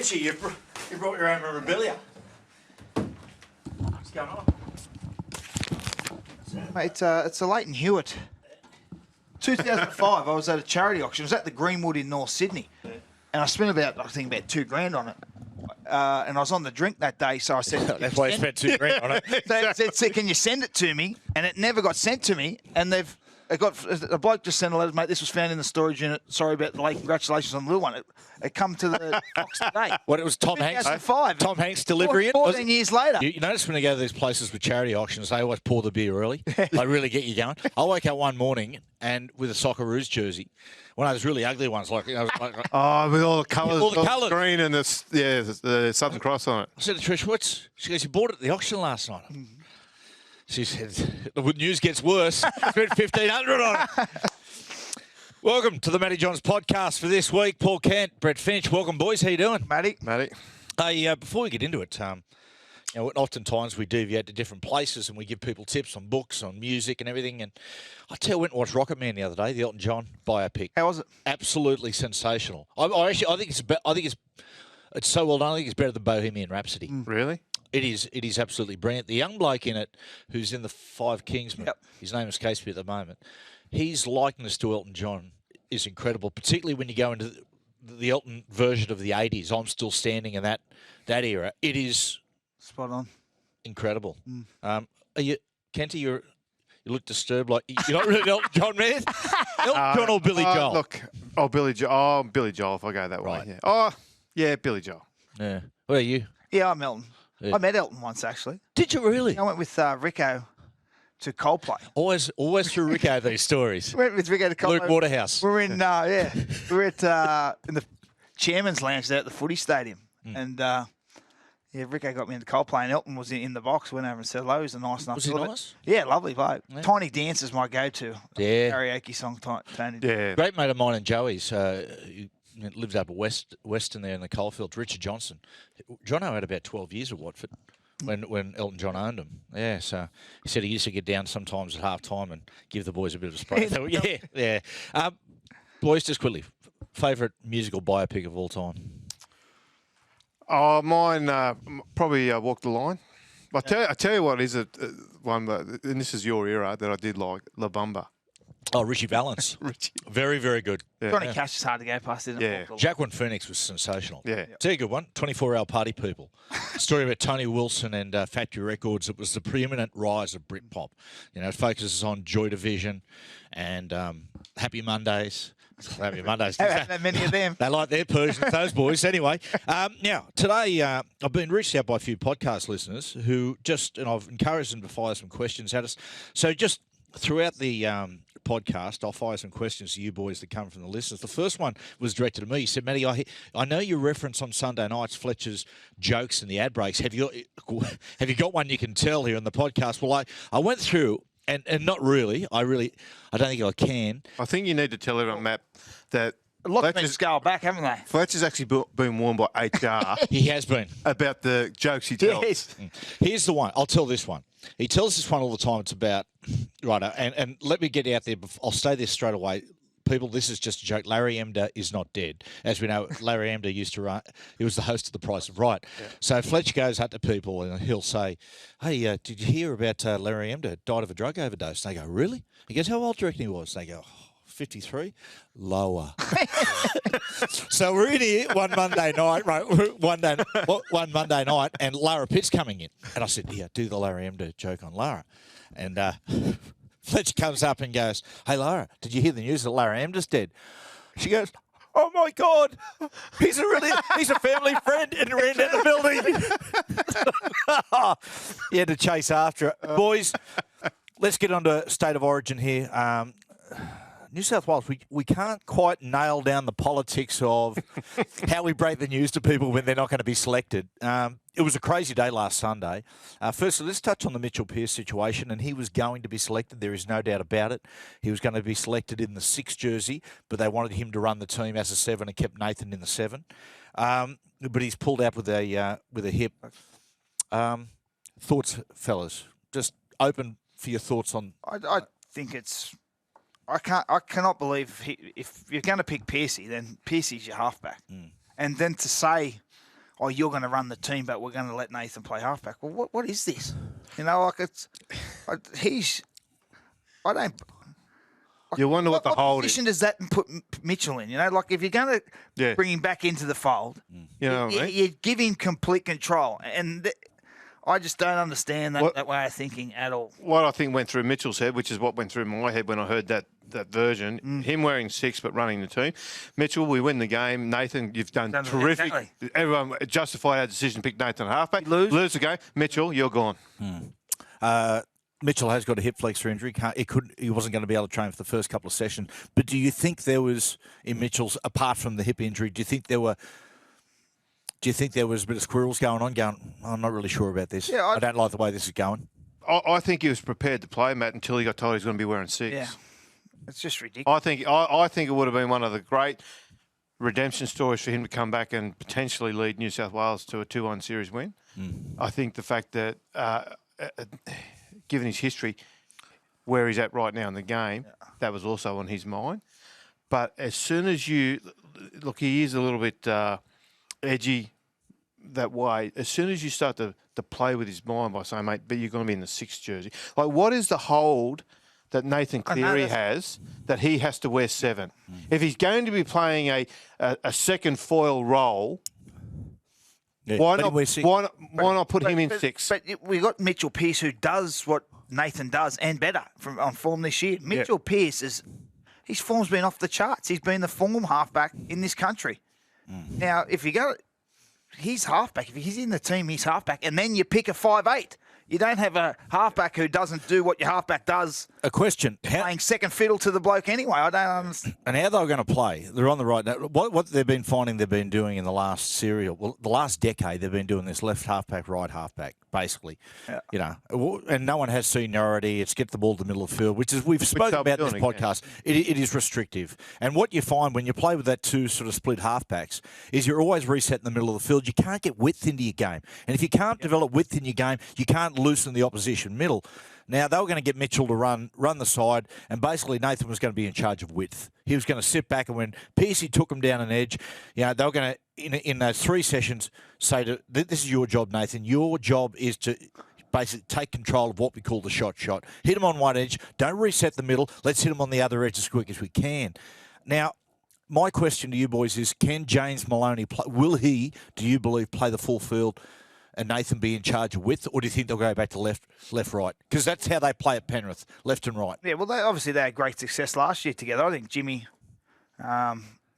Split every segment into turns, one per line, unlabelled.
Mitchell, you brought your own memorabilia. What's going on?
Mate, it's a Leighton Hewitt. 2005, I was at a charity auction. It was at the Greenwood in North Sydney. And I spent about $2,000 on it. And I was on the drink that day, so I said...
That's why you spent $2,000 on it.
They said, can you send it to me? And it never got sent to me. And a bloke just sent a letter, mate, this was found in the storage unit. Sorry about the late. Congratulations on the little one. It come to the box today.
What, it was Tom Hanks?
2005.
Tom Hanks delivering it?
14 years later.
You notice when they go to these places with charity auctions, they always pour the beer early. They really get you going. I woke up one morning and with a Socceroos jersey, one of those really ugly ones, like with
all the colours,
all the colours,
green and the Southern Cross on it.
I said to Trish, she goes, you bought it at the auction last night. She said, the news gets worse. Spent $1,500 on it. Welcome to the Matty Johns Podcast for this week. Paul Kent, Brett Finch. Welcome, boys. How you doing?
Matty.
Hey, before we get into it, oftentimes we deviate to different places and we give people tips on books, on music and everything. And I tell you, I went and watched Rocket Man the other day, the Elton John biopic.
How was it? Absolutely
sensational. I think it's so well done. I think it's better than Bohemian Rhapsody.
Really?
It is absolutely brilliant. The young bloke in it, who's in the Five Kingsmen, his name escapes me at the moment, his likeness to Elton John is incredible, particularly when you go into the Elton version of the 80s. I'm Still Standing in that era. It is
spot on.
Incredible. Are you, Kenty, you look disturbed, like you're not really an Elton John man? Elton John or Billy Joel?
Billy Joel, if I go that
Right.
way. Yeah. Yeah, Billy Joel.
Yeah. What are you?
Yeah, I'm Elton.
Yeah.
I met Elton once, actually.
Did you really?
I went with Rico to Coldplay.
Always through Rico these stories.
Went with Rico to Coldplay.
Luke Waterhouse.
We're in, we're at in the chairman's lounge there at the footy stadium, and Rico got me into Coldplay, and Elton was in the box. Went over and said hello. He was a nice enough.
Was he nice?
Yeah, lovely bloke.
Yeah.
Tiny Dance is my go-to.
Yeah.
Karaoke song. Tiny.
Yeah.
Great mate of mine and Joey's. He lives up at Western there in the coalfields. Richard Johnson. Jono had about 12 years at Watford when Elton John owned him. Yeah, so he said he used to get down sometimes at half time and give the boys a bit of a spray. So, yeah. Boys, just quickly, favourite musical biopic of all time?
Oh, mine probably Walk the Line. I tell you what is one that, and this is your era, that I did like, La Bamba.
Oh, Richie Valens. Very, very good.
Yeah.
Johnny Cash is hard to go past, isn't it?
Yeah.
Jacqueline Phoenix was sensational.
Yeah.
Tell you a good one, 24-Hour Party People. Story about Tony Wilson and Factory Records. It was the preeminent rise of Britpop. You know, it focuses on Joy Division and Happy Mondays. Happy Mondays.
Haven't many of them.
They like their Persians, those boys. Anyway, now, today I've been reached out by a few podcast listeners who and I've encouraged them to fire some questions at us. So just throughout the podcast, I'll fire some questions to you boys that come from the listeners. The first one was directed to me. He said, Matty, I know you reference on Sunday nights Fletcher's jokes in the ad breaks. Have you got one you can tell here on the podcast? Well, I went through, and not really. I don't think I can.
I think you need to tell everyone, Matt, that
A lot of men scale back, haven't they?
Fletcher's actually been warned by HR.
He has been.
About the jokes he tells.
Yes.
Here's the one. I'll tell this one. He tells this one all the time. It's about, right, and let me get out there. I'll stay there straight away. People, this is just a joke. Larry Emder is not dead. As we know, Larry Emder used to run, he was the host of The Price is Right. Yeah. So Fletcher goes up to people and he'll say, hey, did you hear about Larry Emder died of a drug overdose? And they go, really? He goes, how old do you reckon he was? They go, 53? Lower. So we're in here one Monday night, right? One Monday night, and Lara Pitt's coming in. And I said, yeah, do the Larry Emder joke on Lara. And Fletcher comes up and goes, hey, Lara, did you hear the news that Larry Emder's dead? She goes, oh, my God, he's a family friend, and ran down the building. He had to chase after it. Boys, let's get on to State of Origin here. New South Wales, we can't quite nail down the politics of how we break the news to people when they're not going to be selected. It was a crazy day last Sunday. Firstly, let's touch on the Mitchell Pearce situation, and he was going to be selected. There is no doubt about it. He was going to be selected in the 6 jersey, but they wanted him to run the team as a 7 and kept Nathan in the 7. But he's pulled out with a hip. Thoughts, fellas? Just open for your thoughts on.
I think it's. I cannot believe if you're going to pick Pearcey, then Pearcey's your halfback. And then to say oh, you're going to run the team, but we're going to let Nathan play halfback. Well, what is this? You know, like I don't.
You wonder what the hold is.
position does that put Mitchell in? You know, like if you're going to bring him back into the fold,
You know what I mean?
you give him complete control. And I just don't understand that way of thinking at all.
What I think went through Mitchell's head, which is what went through my head when I heard that version, him wearing 6 but running the team. Mitchell, we win the game. Nathan, you've done terrific.
Exactly.
Everyone justified our decision to pick Nathan halfback.
Lose
the game. Mitchell, you're gone.
Mitchell has got a hip flexor injury. He wasn't going to be able to train for the first couple of sessions. But do you think there was, in Mitchell's, apart from the hip injury, do you think there was a bit of squirrels going on? I'm not really sure about this.
Yeah,
I don't like the way this is going.
I think he was prepared to play, Matt, until he got told he was going to be wearing 6.
Yeah, it's just ridiculous.
I think it would have been one of the great redemption stories for him to come back and potentially lead New South Wales to a 2-1 series win. I think the fact that, given his history, where he's at right now in the game, that was also on his mind. But as soon as he is a little bit edgy that way. As soon as you start to play with his mind by saying, mate, but you're going to be in the 6th jersey. Like, what is the hold that Nathan Cleary has that he has to wear 7? If he's going to be playing a second foil role, why not put him in 6?
But we got Mitchell Pearce, who does what Nathan does and better on form this year. Mitchell Pearce his form's been off the charts. He's been the form halfback in this country. Now, if you go, he's halfback. If he's in the team, he's halfback, and then you pick a 5'8". You don't have a halfback who doesn't do what your halfback does.
A question.
Playing second fiddle to the bloke anyway. I don't understand.
And how they're going to play. They're on the right. Now, what they've been finding they've been doing in the last serial, the last decade, they've been doing this left halfback, right halfback, basically. Yeah. You know, and no one has seniority. It's get the ball to the middle of the field, which is, we've spoken about in this podcast. It is restrictive. And what you find when you play with that 2 sort of split halfbacks is you're always reset in the middle of the field. You can't get width into your game. And if you can't develop width in your game, you can't loosen the opposition middle. Now, they were going to get Mitchell to run the side, and basically Nathan was going to be in charge of width. He was going to sit back, and when Pearcey took him down an edge, you know, they were going to, in those 3 sessions, say, this is your job, Nathan. Your job is to basically take control of what we call the shot. Hit him on one edge. Don't reset the middle. Let's hit him on the other edge as quick as we can. Now, my question to you boys is, can James Maloney play? Will he, do you believe, play the full field and Nathan be in charge of width, or do you think they'll go back to left, right? Because that's how they play at Penrith, left and right.
Yeah, well, they had great success last year together. I think Jimmy,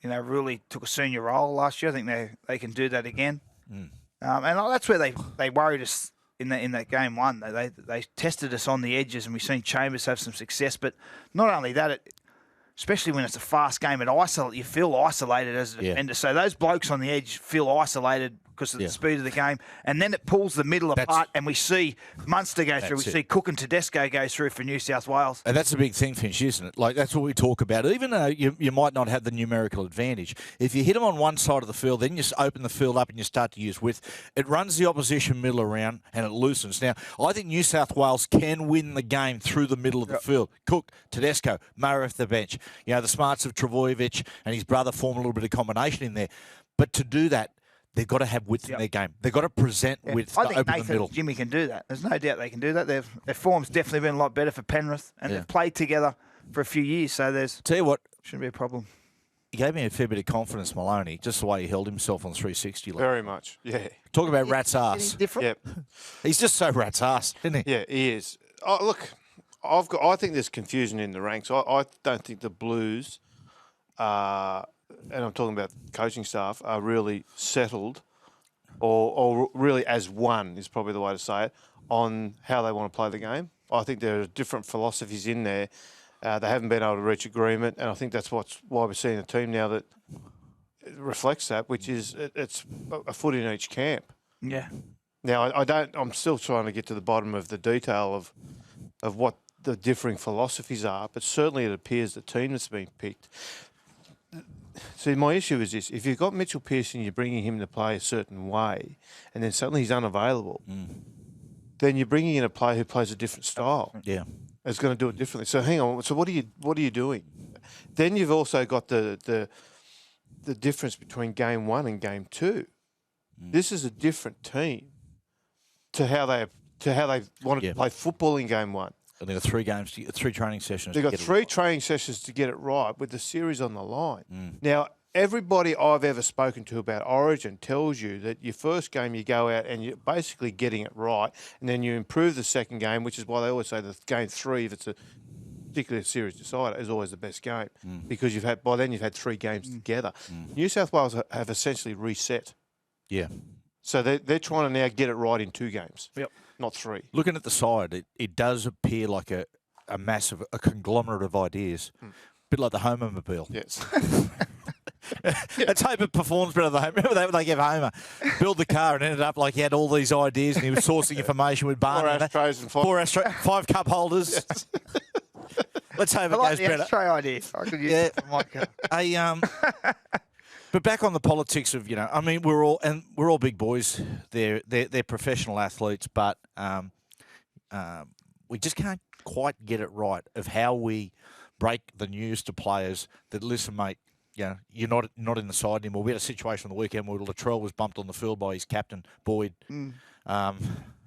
really took a senior role last year. I think they can do that again. And that's where they worried us in that game 1. They tested us on the edges, and we've seen Chambers have some success. But not only that, especially when it's a fast game, you feel isolated as a defender. So those blokes on the edge feel isolated because of the speed of the game. And then it pulls the middle apart, and we see Munster go through. We see Cook and Tedesco go through for New South Wales.
And that's a big thing, Finch, isn't it? Like, that's what we talk about. Even though you might not have the numerical advantage, if you hit them on one side of the field, then you open the field up and you start to use width, it runs the opposition middle around and it loosens. Now, I think New South Wales can win the game through the middle of the field. Cook, Tedesco, Murray off the bench. You know, the smarts of Travojevic and his brother form a little bit of combination in there. But to do that, they've got to have width in their game. They've got to present width to open
Nathan
the middle.
And Jimmy can do that. There's no doubt they can do that. Their form's definitely been a lot better for Penrith, and they've played together for a few years, so
Tell you what,
shouldn't be a problem.
He gave me a fair bit of confidence, Maloney, just the way he held himself on 360.
Very much, yeah.
Talk about rat's ass.
Different?
Yep.
He's just so rat's ass, isn't he?
Yeah, he is. Oh, look, I think there's confusion in the ranks. I don't think the Blues and I'm talking about coaching staff, are really settled or really as one is probably the way to say it, on how they want to play the game. I think there are different philosophies in there. They haven't been able to reach agreement, and I think that's why we're seeing a team now that reflects that, which is it's a foot in each camp.
Yeah.
Now, I'm still trying to get to the bottom of the detail of what the differing philosophies are, but certainly it appears the team that's been picked. See, my issue is this. If you've got Mitchell Pearce and you're bringing him to play a certain way, and then suddenly he's unavailable, then you're bringing in a player who plays a different style.
Yeah.
Is going to do it differently. So hang on. So what are you doing? Then you've also got the difference between game one and game two. This is a different team to how they wanted to play football in game one.
And they've got 3 training sessions.
They've got 3 training sessions to get it right with the series on the line. Now, everybody I've ever spoken to about Origin tells you that your first game you go out and you're basically getting it right, and then you improve the second game, which is why they always say that game 3, if it's a particularly a series decider, is always the best game because by then you've had 3 games together. New South Wales have essentially reset.
Yeah.
So they're trying to now get it right in 2 games.
Yep.
Not 3.
Looking at the side, it does appear like a massive, a conglomerate of ideas. A bit like the Homermobile.
Yes.
Let's hope it performs better than Homer. Remember that when they gave Homer build the car and ended up like he had all these ideas and he was sourcing information with Barney.
4 ashtrays and
5 cup holders. Yes. Let's hope it goes
the
better.
Ashtray idea. I could use it for my car.
But back on the politics of, I mean, we're all big boys. They're professional athletes, but we just can't quite get it right of how we break the news to players that, listen, mate, you're not in the side anymore. We had a situation on the weekend where Latrell was bumped on the field by his captain, Boyd.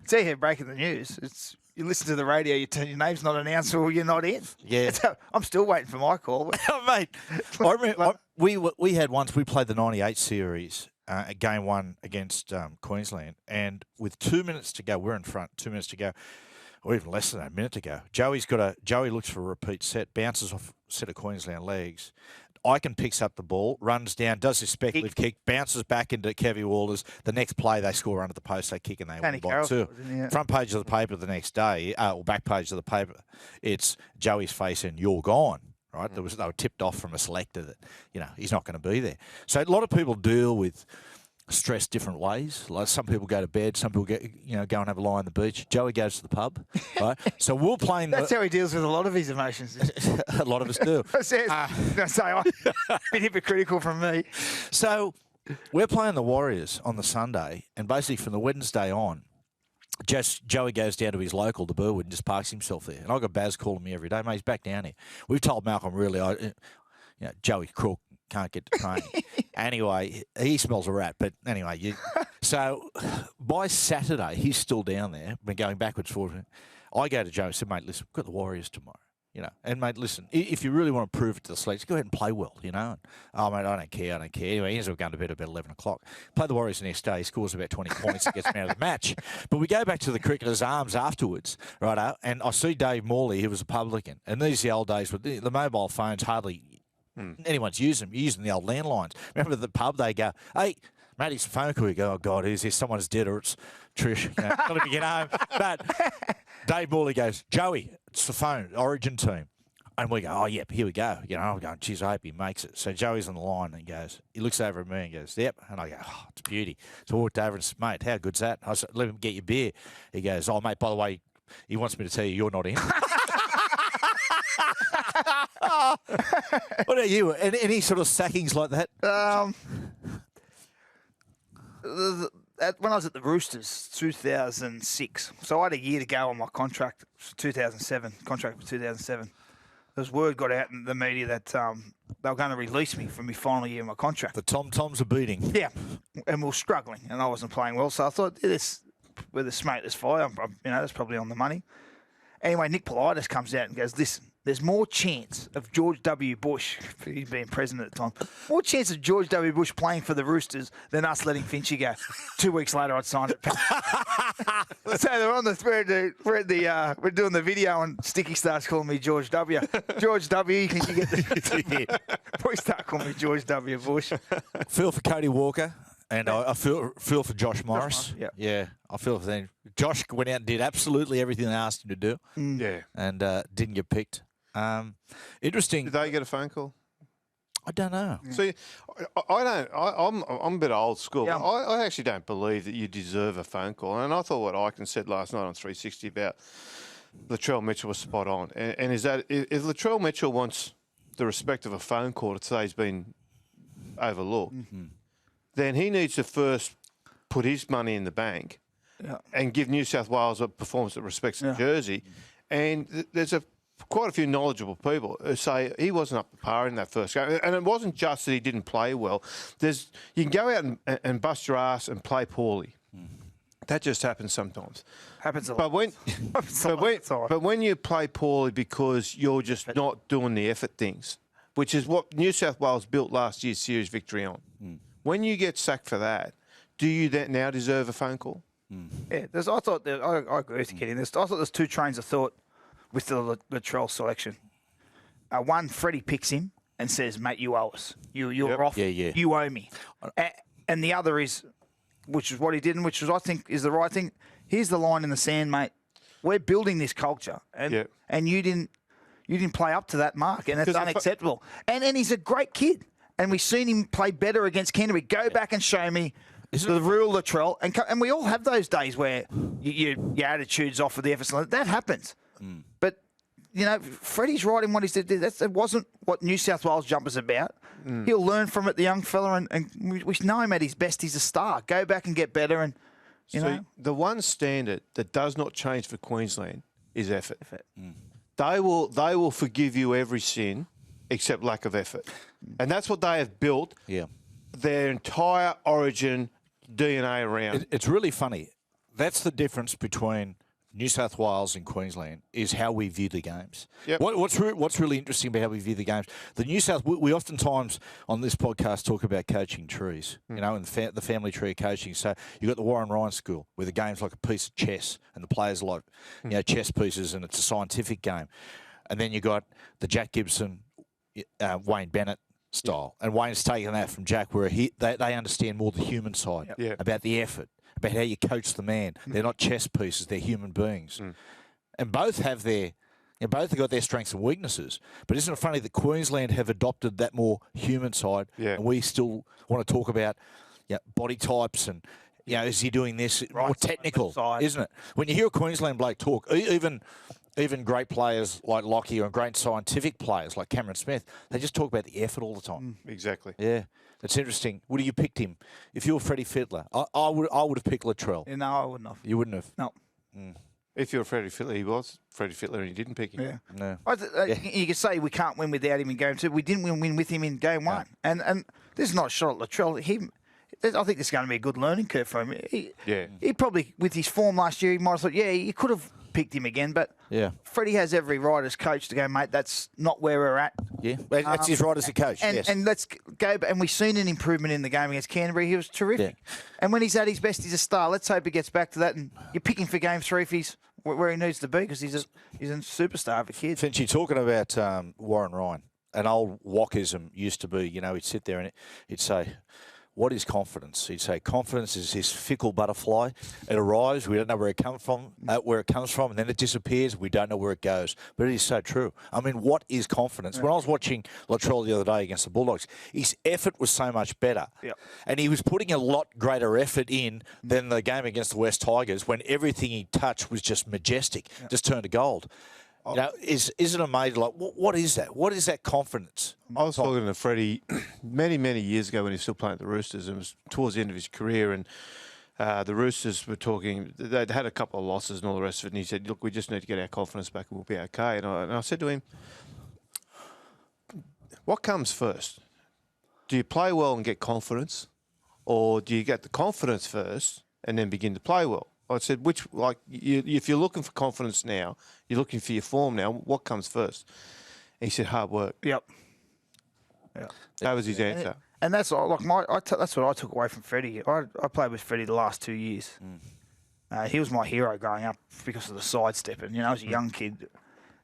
See here breaking the news. You listen to the radio, your name's not announced or you're not in.
Yeah.
I'm still waiting for my call.
Mate, I remember we had once, we played the 98 series at game 1 against Queensland, and with 2 minutes to go, we're in front, 2 minutes to go, or even less than that, a minute to go. Joey looks for a repeat set, bounces off a set of Queensland legs. Icon picks up the ball, runs down, does his speculative kick, bounces back into Kevy Walters. The next play, they score under the post, they kick and they win by 2. Front page of the paper the next day, or back page of the paper, it's Joey's face and you're gone. Right? They were tipped off from a selector that, he's not going to be there. So a lot of people deal with stress different ways. Like some people go to bed, some people go and have a lie on the beach. Joey goes to the pub, right? So we're playing.
That's how he deals with a lot of his emotions.
A lot of us do.
A bit hypocritical from me.
So we're playing the Warriors on the Sunday, and basically from the Wednesday on, Joey goes down to his local, the Burwood, and just parks himself there. And I've got Baz calling me every day, mate, he's back down here. We've told Malcolm really, Joey Crook can't get to training. Anyway, he smells a rat. But anyway, so by Saturday, he's still down there, been going backwards, forwards. I go to Joe and said, mate, listen, we've got the Warriors tomorrow. And mate, listen, if you really want to prove it to the selectors, go ahead and play well, And, oh, mate, I don't care. Anyway, he ends up going to bed about 11 o'clock. Play the Warriors the next day, he scores about 20 points and gets me out of the match. But we go back to the Cricketers' Arms afterwards, right? And I see Dave Morley, who was a publican. And these are the old days where the mobile phones hardly anyone's using them. You're using the old landlines. Remember the pub, they go, hey, Matty's phone call. You go, oh, God, who's this? Someone's dead or it's Trish. Not let me get home. But Dave Morley goes, Joey, it's the phone, Origin team. And we go, oh, yep, here we go. I'm going, geez, I hope he makes it. So Joey's on the line and he looks over at me and goes, yep. And I go, oh, it's a beauty. So I walked over and said, mate, how good's that? I said, let him get your beer. He goes, oh, mate, by the way, he wants me to tell you you're not in. What about you? Any sort of sackings like that?
When I was at the Roosters, 2006, so I had a year to go on my contract, 2007, contract for 2007. There's word got out in the media that they were going to release me from my final year of my contract.
The Toms are beating.
Yeah, and we were struggling, and I wasn't playing well, so I thought, with a smoke, there's fire. That's probably on the money. Anyway, Nick Politis comes out and goes, listen, there's more chance of George W. Bush, he's being president at the time, more chance of George W. Bush playing for the Roosters than us letting Finchy go. 2 weeks later, I'd signed it. So they're on we're doing the video, and Sticky starts calling me George W. George W. Can you get the boys start calling me George W. Bush?
Feel for Cody Walker. And I feel for Josh Morris.
Yeah,
I feel for them. Josh went out and did absolutely everything they asked him to do.
Yeah.
And didn't get picked. Interesting.
Did they get a phone call?
I don't know.
See, I don't. I'm a bit old school.
Yeah.
I actually don't believe that you deserve a phone call. And I thought what Icon said last night on 360 about Latrell Mitchell was spot on. And is that if Latrell Mitchell wants the respect of a phone call to say he's been overlooked, then he needs to first put his money in the bank and give New South Wales a performance that respects the jersey. And there's a quite a few knowledgeable people who say he wasn't up to par in that first game. And it wasn't just that he didn't play well. You can go out and bust your ass and play poorly. That just happens sometimes.
Happens a lot.
But when you play poorly because you're just not doing the effort things, which is what New South Wales built last year's series victory on. When you get sacked for that, do you now deserve a phone call?
Yeah, I agree with you, Kenny. I thought there's two trains of thought with the Latrell selection. One, Freddie picks him and says, "Mate, you owe us. You're off.
Yeah.
You owe me." And the other is, which is what he did, and which was, I think, is the right thing. Here's the line in the sand, mate. We're building this culture, and you didn't play up to that mark, and it's unacceptable. And he's a great kid, and we've seen him play better against Canterbury. Go back and show me the real Latrell, and we all have those days where your attitude's off with the effort. That happens, but. Freddie's right in what he said. That wasn't what New South Wales jumper's about. He'll learn from it, the young fella, and we know him at his best. He's a star. Go back and get better. And
the one standard that does not change for Queensland is effort. They will forgive you every sin except lack of effort, and that's what they have built. Their entire origin DNA around.
It's really funny. That's the difference between New South Wales and Queensland is how we view the games. What's really interesting about how we view the games, we oftentimes on this podcast talk about coaching trees, and the family tree of coaching. So you've got the Warren Ryan School, where the game's like a piece of chess, and the players are like chess pieces, and it's a scientific game. And then you got the Jack Gibson, Wayne Bennett style, and Wayne's taken that from Jack, where they understand more the human side about the effort, about how you coach the man. They're not chess pieces; they're human beings, and both have got their strengths and weaknesses. But isn't it funny that Queensland have adopted that more human side, and we still want to talk about body types and is he doing this more technical, isn't it? When you hear a Queensland bloke talk, even great players like Lockie and great scientific players like Cameron Smith, they just talk about the effort all the time.
Exactly.
Yeah. It's interesting. Would you picked him? If you were Freddie Fittler, I would have picked Latrell.
No, I wouldn't have.
You wouldn't have?
No.
If you're Freddie Fittler, he was Freddie Fittler and you didn't pick him.
No.
You could say we can't win without him in game 2. We didn't win with him in game 1. And this is not a shot at Latrell. I think this is going to be a good learning curve for him. He probably, with his form last year, he might have thought, you could have picked him again, but Freddie has every right as coach to go, mate, that's not where we're at.
Yeah, that's his right as a coach,
And let's go, and we've seen an improvement in the game against Canterbury. He was terrific. And when he's at his best, he's a star. Let's hope he gets back to that, and you're picking for game 3 if he's where he needs to be, because he's a superstar of a kid.
Finch, you're talking about Warren Ryan. An old wockism used to be, he'd sit there and he'd say, what is confidence? He'd say, confidence is this fickle butterfly. It arrives, we don't know where it comes from, and then it disappears. We don't know where it goes. But it is so true. I mean, what is confidence? When I was watching Latrell the other day against the Bulldogs, his effort was so much better. And he was putting a lot greater effort in than the game against the West Tigers, when everything he touched was just majestic, just turned to gold. Is it amazing? Like, what is that? What is that confidence?
I was talking to Freddie many, many years ago when he was still playing at the Roosters, and it was towards the end of his career, and the Roosters were talking. They'd had a couple of losses and all the rest of it, and he said, look, we just need to get our confidence back and we'll be okay. And I said to him, what comes first? Do you play well and get confidence, or do you get the confidence first and then begin to play well? I said, if you're looking for confidence now, you're looking for your form now, what comes first? And he said, hard work.
Yep.
That was his answer.
And that's that's what I took away from Freddie. I played with Freddie the last 2 years. He was my hero growing up because of the sidestepping. As a young kid,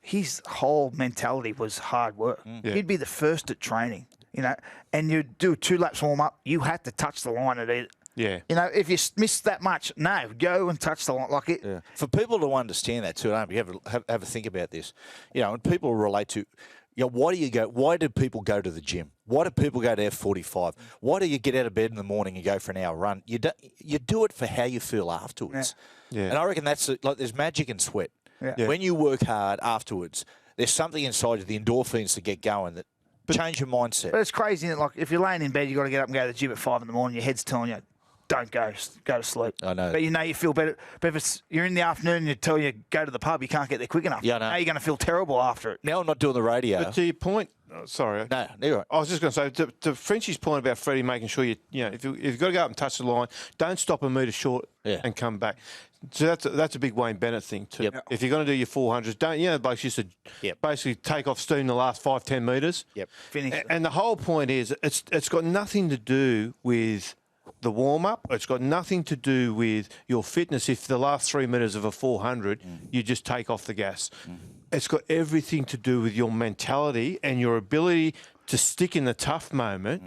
his whole mentality was hard work. He'd be the first at training, and you'd do a 2 laps warm up. You had to touch the line at it. If you missed that much, no, go and touch the line like it.
For people to understand that too, you have a think about this. And people relate to, why do people go to the gym? Why do people go to F45? Why do you get out of bed in the morning and go for an hour run? You do it for how you feel afterwards. And I reckon that's there's magic in sweat. When you work hard afterwards, there's something inside you, the endorphins that get going that change your mindset.
But it's crazy, isn't it? Like, if you're laying in bed, you've got to get up and go to the gym at 5 in the morning, your head's telling you, don't go to sleep.
I know.
But you feel better. But if you're in the afternoon and you tell you go to the pub, you can't get there quick enough.
Yeah, I know.
Now you're going to feel terrible after it.
Now I'm not doing the radio.
But to your point, sorry.
No, you're right.
I was just going to say, to Frenchie's point about Freddie making sure if you've got to go up and touch the line, don't stop a metre short and come back. So that's a big Wayne Bennett thing too.
Yep.
If you're going to do your 400s, don't blokes used to basically take off steam the last 5-10 metres.
Yep.
Finish.
And the whole point is it's got nothing to do with the warm up. It's got nothing to do with your fitness. If the last 3 metres of a 400, you just take off the gas. It's got everything to do with your mentality and your ability to stick in the tough moment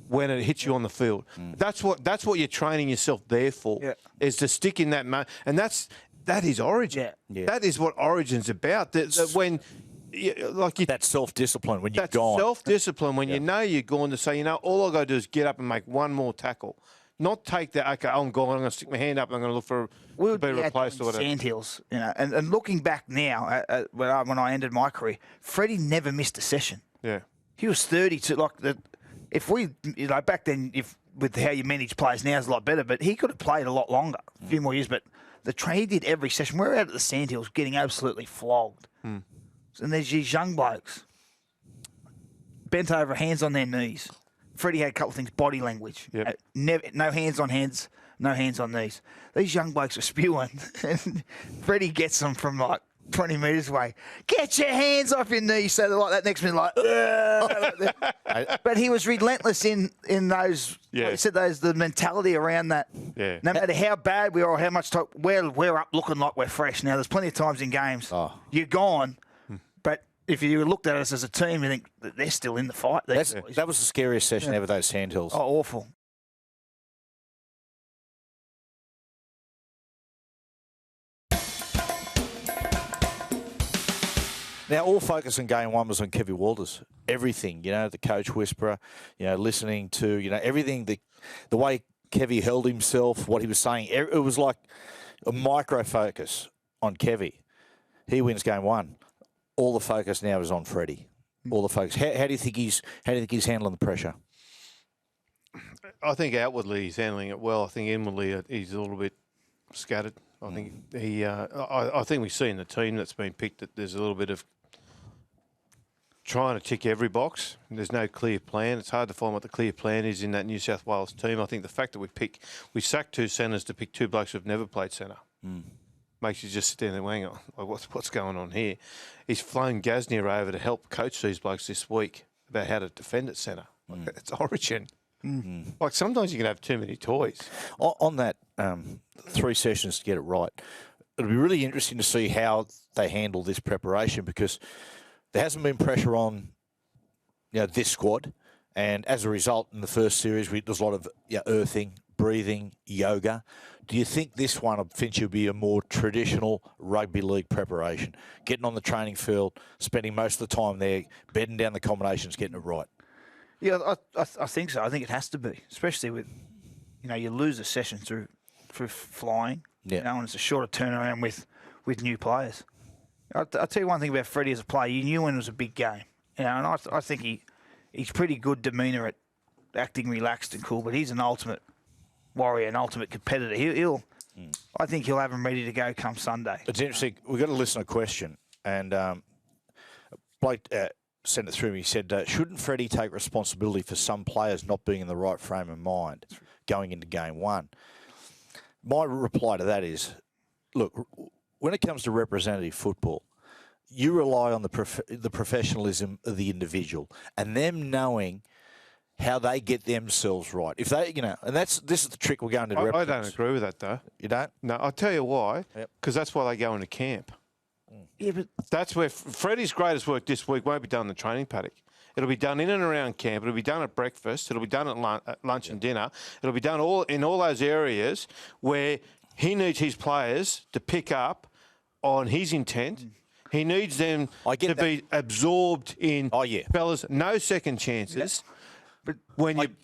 when it hits you on the field. That's what you're training yourself there for, is to stick in that moment. And that is Origin.
Yeah.
That is what Origin's about. That when
That self-discipline when you're
that's
gone.
self-discipline when you know you're going to say, all I've got to do is get up and make one more tackle. Not take that, okay, I'm gone, I'm going to stick my hand up and I'm going to look for to be replaced or whatever.
Sandhills, and looking back now, when I ended my career, Freddie never missed a session.
Yeah.
He was 32. If we, back then, with how you manage players now is a lot better, but he could have played a lot longer, a few more years. But he did every session. We were out at the Sandhills getting absolutely flogged. And there's these young blokes bent over, hands on their knees. Freddie had a couple of things, body language.
Yep.
No hands on heads, no hands on knees. These young blokes are spewing. And Freddie gets them from 20 metres away. Get your hands off your knees. So they're like that next minute, but he was relentless in those.
Yeah.
Like you said, the mentality around that.
Yeah.
No matter how bad we are or how much time, we're up looking like we're fresh. Now, there's plenty of times in games you're gone, but if you looked at us as a team, you think that they're still in the fight.
That was the scariest session ever, those Sandhills.
Oh, awful.
Now, all focus in game one was on Kevin Walters. Everything, the coach whisperer, listening to, everything, the way Kevy held himself, what he was saying. It was like a micro focus on Kevy. He wins game one. All the focus now is on Freddie. All the focus. How do you think he's handling the pressure?
I think outwardly he's handling it well. I think inwardly he's a little bit scattered. I think I think we see in the team that's been picked that there's a little bit of trying to tick every box. There's no clear plan. It's hard to find what the clear plan is in that New South Wales team. I think the fact that we sacked two centres to pick two blokes who've never played centre makes you just sit there and think, hang on, what's going on here? He's flown Gasnier over to help coach these blokes this week about how to defend at centre. It's Origin. Like sometimes you can have too many toys.
On that 3 sessions to get it right, it'll be really interesting to see how they handle this preparation because there hasn't been pressure on this squad, and as a result, in the first series, there's a lot of earthing, breathing, yoga. Do you think this one of Finch will be a more traditional rugby league preparation, getting on the training field, spending most of the time there, bedding down the combinations, getting it right?
Yeah, I think so. I think it has to be, especially with, you lose a session through flying, and it's a shorter turnaround with new players. I'll tell you one thing about Freddie as a player. You knew when it was a big game, and I think he's pretty good demeanour at acting relaxed and cool, but he's an ultimate warrior, an ultimate competitor. I think he'll have him ready to go come Sunday.
It's interesting. We've got a listener question, and Blake sent it through me. He said, shouldn't Freddie take responsibility for some players not being in the right frame of mind going into game one? My reply to that is, look, when it comes to representative football, you rely on the professionalism of the individual and them knowing how they get themselves right. If they, and this is the trick we're going to.
I don't agree with that though.
You don't?
No, I'll tell you why. Because that's why they go into camp.
Yeah, but
That's where Freddie's greatest work this week won't be done in the training paddock. It'll be done in and around camp. It'll be done at breakfast. It'll be done at lunch and dinner. It'll be done in all those areas where he needs his players to pick up on his intent. He needs them to be absorbed in.
Oh yeah,
fellas, no second chances.
but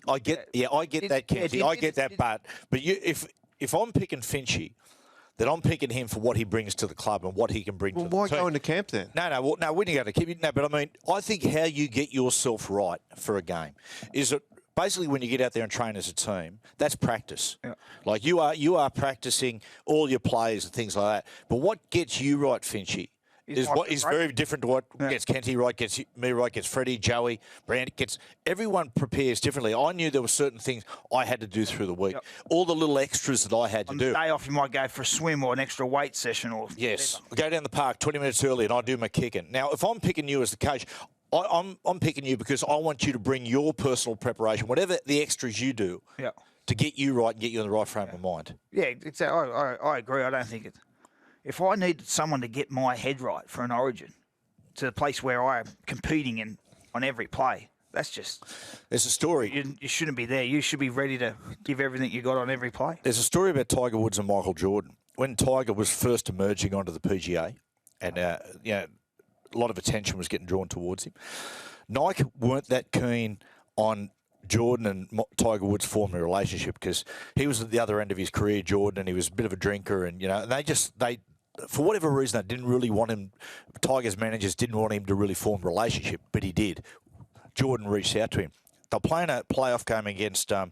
I get that, Kenzie. I get that, but if I'm picking Finchy, then I'm picking him for what he brings to the club and what he can bring to the team.
Why go into camp then?
No, when you go to camp, but I mean, I think how you get yourself right for a game is that basically when you get out there and train as a team, that's practice.
Yeah.
Like you are practicing all your plays and things like that. But what gets you right, Finchy, is what is very different to what gets Kenty right, gets me right, gets Freddie, Joey, Brand, everyone prepares differently. I knew there were certain things I had to do through the week. Yep. All the little extras that I had to do.
On the day off, you might go for a swim or an extra weight session or
yes.
whatever.
Go down the park 20 minutes early and I do my kicking. Now, if I'm picking you as the coach, I'm picking you because I want you to bring your personal preparation, whatever the extras you do, to get you right and get you in the right frame of mind.
Yeah, I agree. I don't think it's... If I needed someone to get my head right for an Origin to the place where I am competing on every play, that's just...
There's a story.
You shouldn't be there. You should be ready to give everything you got on every play.
There's a story about Tiger Woods and Michael Jordan. When Tiger was first emerging onto the PGA and, a lot of attention was getting drawn towards him, Nike weren't that keen on Jordan and Tiger Woods forming a relationship because he was at the other end of his career, Jordan, and he was a bit of a drinker, and they for whatever reason they didn't really want him. Tiger's managers didn't want him to really form a relationship, but he did. Jordan reached out to him. They're playing a playoff game against the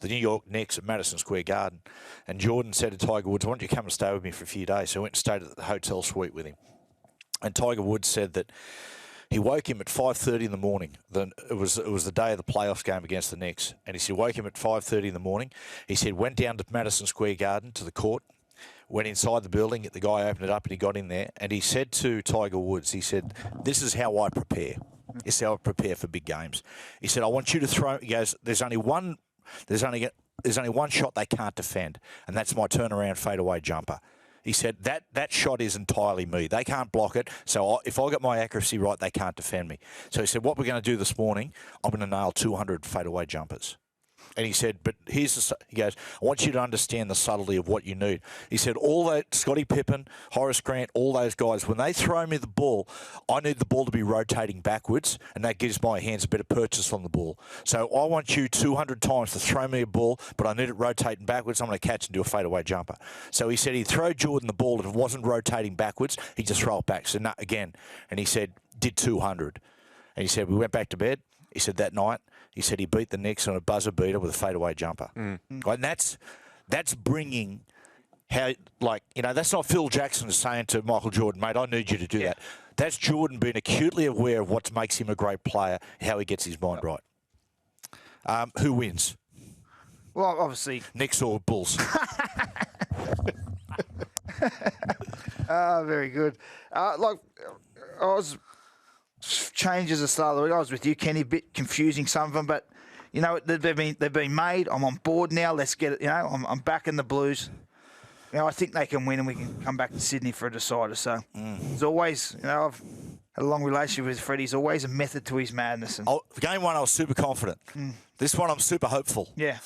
New York Knicks at Madison Square Garden, and Jordan said to Tiger Woods, "Why don't you come and stay with me for a few days?" So I went and stayed at the hotel suite with him, and Tiger Woods said that he woke him at 5:30 in the morning. It was the day of the playoffs game against the Knicks. And he said, woke him at 5:30 in the morning. He said, went down to Madison Square Garden to the court, went inside the building, the guy opened it up and he got in there. And he said to Tiger Woods, he said, this is how I prepare. This is how I prepare for big games. He said, I want you to throw, he goes, there's only one shot they can't defend, and that's my turnaround fadeaway jumper. He said, that shot is entirely me. They can't block it. So if I get my accuracy right, they can't defend me. So he said, what we're going to do this morning, I'm going to nail 200 fadeaway jumpers. And he said, but he goes, I want you to understand the subtlety of what you need. He said, all that, Scottie Pippen, Horace Grant, all those guys, when they throw me the ball, I need the ball to be rotating backwards, and that gives my hands a better purchase on the ball. So I want you 200 times to throw me a ball, but I need it rotating backwards. I'm going to catch and do a fadeaway jumper. So he said he'd throw Jordan the ball. If it wasn't rotating backwards, he'd just throw it back. So no, again, and he said, did 200. And he said, we went back to bed. He said that night, he said he beat the Knicks on a buzzer beater with a fadeaway jumper. Right, and that's bringing how, that's not Phil Jackson saying to Michael Jordan, mate, I need you to do that. That's Jordan being acutely aware of what makes him a great player, how he gets his mind right. Who wins?
Well, obviously...
Knicks or Bulls?
Very good. I was... Changes the start of the week. I was with you, Kenny, a bit confusing, some of them, but they've been made. I'm on board now. Let's get it. I'm back in the Blues. I think they can win, and we can come back to Sydney for a decider. So there's always, I've had a long relationship with Freddie. There's always a method to his madness. And
game one, I was super confident. This one, I'm super hopeful.
Yeah.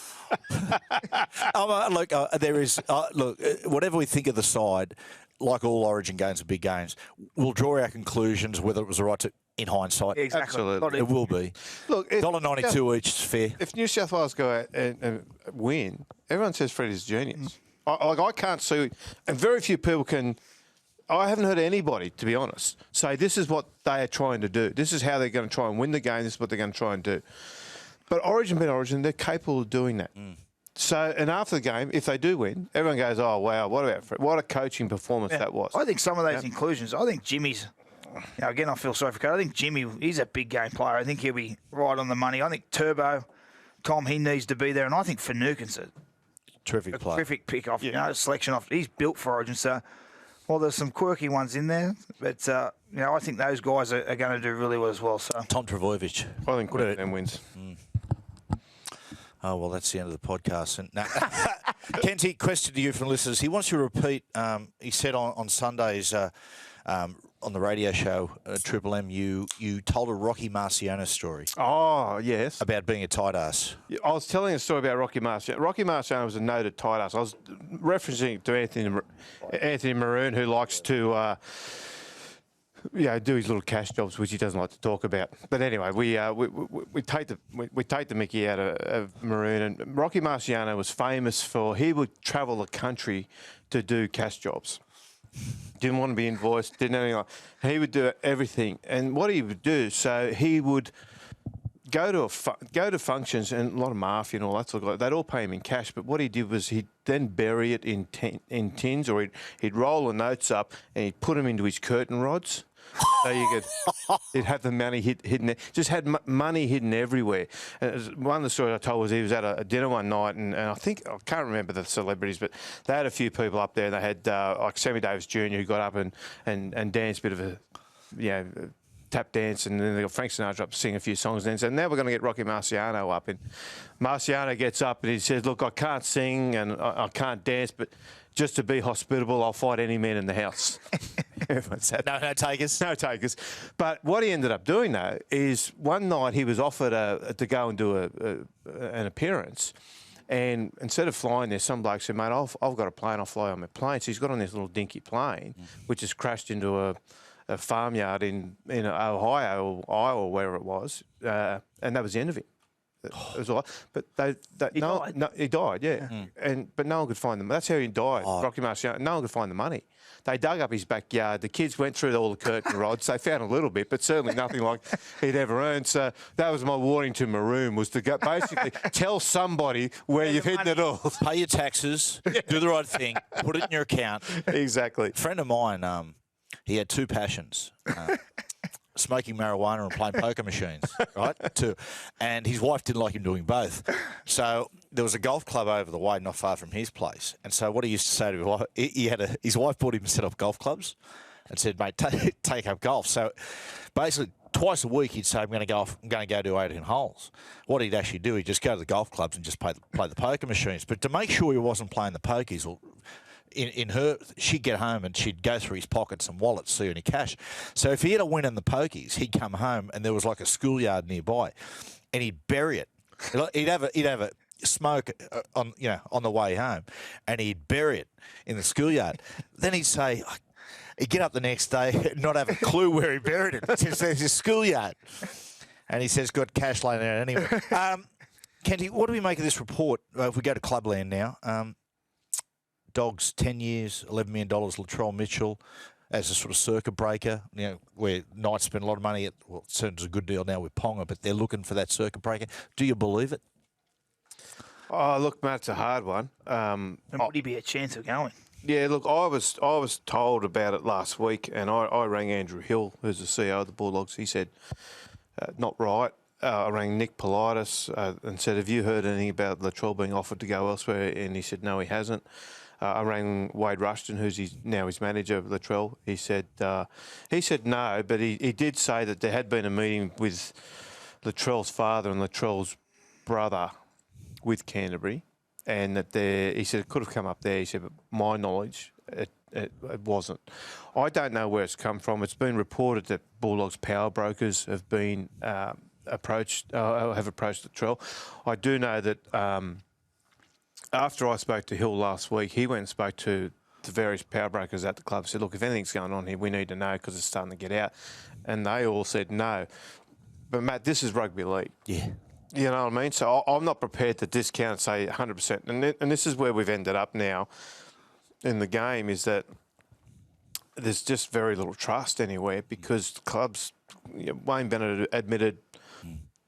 Whatever we think of the side, like all Origin games are big games, we'll draw our conclusions whether it was the right to, in hindsight.
Exactly.
Absolutely.
It will be.
Look,
$1.92 each is fair.
If New South Wales go out and win, everyone says Freddie's a genius. I can't see, and very few people can. I haven't heard anybody, to be honest, say this is what they are trying to do. This is how they're going to try and win the game. This is what they're going to try and do. But Origin being Origin, they're capable of doing that. So, and after the game, if they do win, everyone goes, oh, wow, what a coaching performance that was.
I think some of those inclusions, I think Jimmy's, again, I feel sorry for Coach. I think Jimmy, he's a big game player. I think he'll be right on the money. I think Turbo, Tom, he needs to be there. And I think Finucane's a
terrific player.
Terrific pick off, selection off. He's built for Origin. So, well, there's some quirky ones in there. But, I think those guys are going to do really well as well. So
Tom Trbojevic.
I think Queensland wins.
Oh, well, that's the end of the podcast. And Kenty, question to you from listeners. He wants you to repeat, he said on Sundays on the radio show, Triple M, you told a Rocky Marciano story.
Oh, yes.
About being a tight ass.
I was telling a story about Rocky Marciano. Rocky Marciano was a noted tight ass. I was referencing to Anthony Maroon, who likes to... do his little cash jobs, which he doesn't like to talk about. But anyway, we take the mickey out of Maroon, and Rocky Marciano was famous for he would travel the country to do cash jobs. Didn't want to be invoiced, didn't anything like. He would do everything, and what he would do, so he would go to functions, and a lot of mafia and all that sort of. They'd all pay him in cash, but what he did was he'd then bury it in tins, or he'd roll the notes up and he'd put them into his curtain rods. So he'd have the money hidden there. Just had money hidden everywhere. And one of the stories I told was he was at a dinner one night, and I can't remember the celebrities, but they had a few people up there. They had like Sammy Davis Jr. who got up and danced a bit of a tap dance, and then they got Frank Sinatra up to sing a few songs. And then said, now we're going to get Rocky Marciano up. And Marciano gets up and he says, look, I can't sing and I can't dance, but just to be hospitable, I'll fight any man in the house. Everyone said,
No takers.
no takers. But what he ended up doing, though, is one night he was offered to go and do an appearance. And instead of flying there, some bloke said, mate, I've got a plane, I'll fly on my plane. So he's got on this little dinky plane, which has crashed into a farmyard in Ohio or Iowa, wherever it was. And that was the end of him. It was all right. But he died, yeah. But no one could find them. That's how he died, Rocky Marciano. No one could find the money. They dug up his backyard. The kids went through all the curtain rods. They found a little bit, but certainly nothing like he'd ever earned. So that was my warning to Maroon, was to go basically tell somebody where you've hidden it all.
Pay your taxes, do the right thing, put it in your account.
Exactly.
A friend of mine, he had two passions. Smoking marijuana and playing poker machines, right? Two. And his wife didn't like him doing both. So there was a golf club over the way, not far from his place. And so what he used to say to his wife, his wife bought him to set up golf clubs and said, mate, take up golf. So basically twice a week he'd say, I'm going to go do 18 holes. What he'd actually do, he'd just go to the golf clubs and just play the poker machines. But to make sure he wasn't playing the pokies, or she'd get home and she'd go through his pockets and wallets, see any cash. So if he had a win in the pokies, he'd come home and there was like a schoolyard nearby, and he'd bury it. He'd have a smoke on the way home, and he'd bury it in the schoolyard. Then he'd say, he'd get up the next day and not have a clue where he buried it. He says there's a schoolyard, and he says got cash laying there anyway. Kenty, what do we make of this report? If we go to Clubland now. Dogs, 10 years, $11 million, Latrell Mitchell as a sort of circuit breaker, where Knights spend a lot of money it certainly is a good deal now with Ponga, but they're looking for that circuit breaker. Do you believe it?
Oh, look, Matt, it's a hard one.
And would he be a chance of going?
Yeah, look, I was told about it last week, and I rang Andrew Hill, who's the CEO of the Bulldogs. He said, not right. I rang Nick Politis and said, have you heard anything about Latrell being offered to go elsewhere? And he said, no, he hasn't. I rang Wade Rushton, who's now his manager of Latrell. He said no, but he did say that there had been a meeting with Latrell's father and Latrell's brother with Canterbury, and that he said it could have come up there. He said, but my knowledge, it wasn't. I don't know where it's come from. It's been reported that Bulldogs power brokers have been approached Latrell. I do know that. After I spoke to Hill last week, he went and spoke to the various power brokers at the club, said, look, if anything's going on here, we need to know because it's starting to get out. And they all said no. But, Matt, this is rugby league.
Yeah.
You know what I mean? So I'm not prepared to discount and say 100%. And this is where we've ended up now in the game, is that there's just very little trust anywhere because clubs, Wayne Bennett admitted